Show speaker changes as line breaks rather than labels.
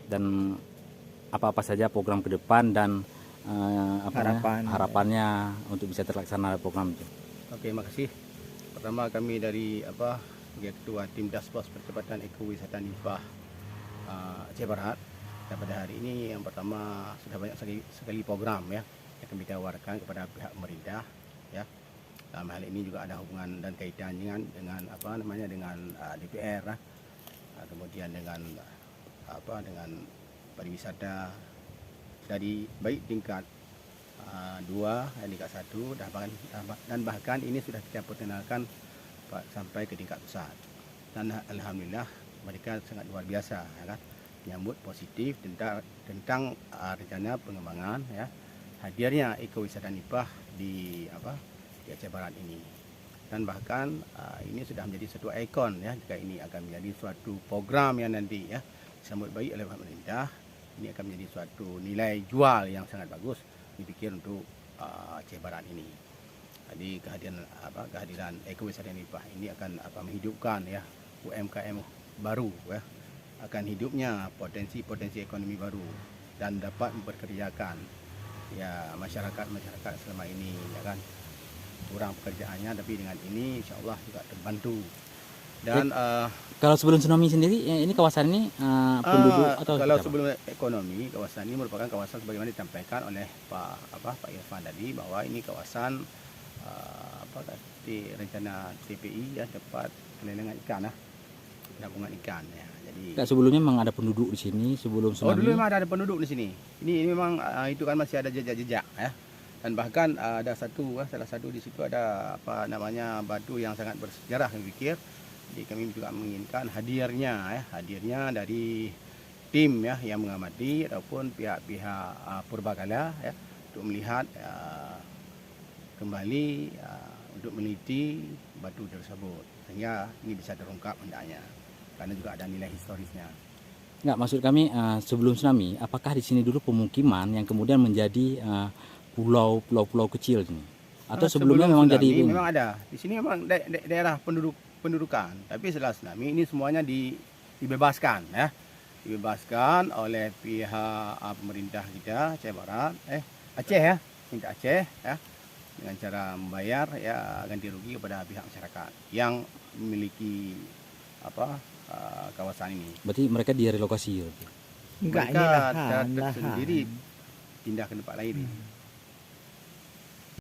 dan apa-apa saja program ke depan dan harapannya untuk bisa terlaksana program itu.
Oke, makasih. Pertama kami dari sebagai Ketua Tim Daspos Percepatan Ekowisata Nipah Aceh Barat. Dan pada hari ini yang pertama sudah banyak sekali program ya yang kami tawarkan kepada pihak pemerintah ya. Dalam hal ini juga ada hubungan dan kaitan dengan dengan DPR kemudian dengan dengan pariwisata dari baik tingkat 2 dan tingkat 1 dan bahkan ini sudah kita perkenalkan sampai ke tingkat pusat. Dan alhamdulillah mereka sangat luar biasa ya kan, menyambut positif tentang rencana pengembangan ya hadirnya ekowisata Nipah di Aceh Barat ini. Dan bahkan ini sudah menjadi satu ikon ya, jika ini akan menjadi suatu program yang nanti ya disambut baik oleh pemerintah, ini akan menjadi suatu nilai jual yang sangat bagus dipikir untuk Aceh Barat ini. Jadi kehadiran ekowisata Nipah ini akan menghidupkan ya UMKM baru ya, akan hidupnya potensi ekonomi baru dan dapat memperkerjakan ya masyarakat selama ini ya kan kurang pekerjaannya, tapi dengan ini insya Allah juga terbantu. Dan
kalau sebelum tsunami sendiri ini kawasan ini penduduk atau
kalau sebelum ekonomi, kawasan ini merupakan kawasan sebagaimana disampaikan oleh Pak Irfan tadi, bahwa ini kawasan di rencana TPI ya, tempat pelelangan ikan penampungan ikan ya. Jadi
sebelumnya memang ada penduduk di sini sebelum tsunami.
Dulu memang ada penduduk di sini. Ini memang itu kan masih ada jejak-jejak ya. Dan bahkan ada salah satu di situ ada batu yang sangat bersejarah kami pikir. Jadi kami juga menginginkan hadirnya dari tim ya yang mengamati ataupun pihak-pihak purbakala ya untuk melihat kembali untuk meneliti batu tersebut sehingga ini bisa terungkap hendaknya karena juga ada nilai historisnya.
Enggak, maksud kami sebelum tsunami apakah di sini dulu pemukiman yang kemudian menjadi pulau-pulau kecil ini? Atau sebelumnya memang jadi ini?
Memang ada. Di sini memang daerah pendudukan, tapi setelah tsunami ini semuanya dibebaskan ya. Dibebaskan oleh pihak pemerintah kita Aceh Barat, Aceh ya, minta Aceh ya, dengan cara membayar ya ganti rugi kepada pihak masyarakat yang memiliki kawasan ini.
Berarti mereka direlokasi?
Enggak, ini lahan sendiri pindah ke tempat lain.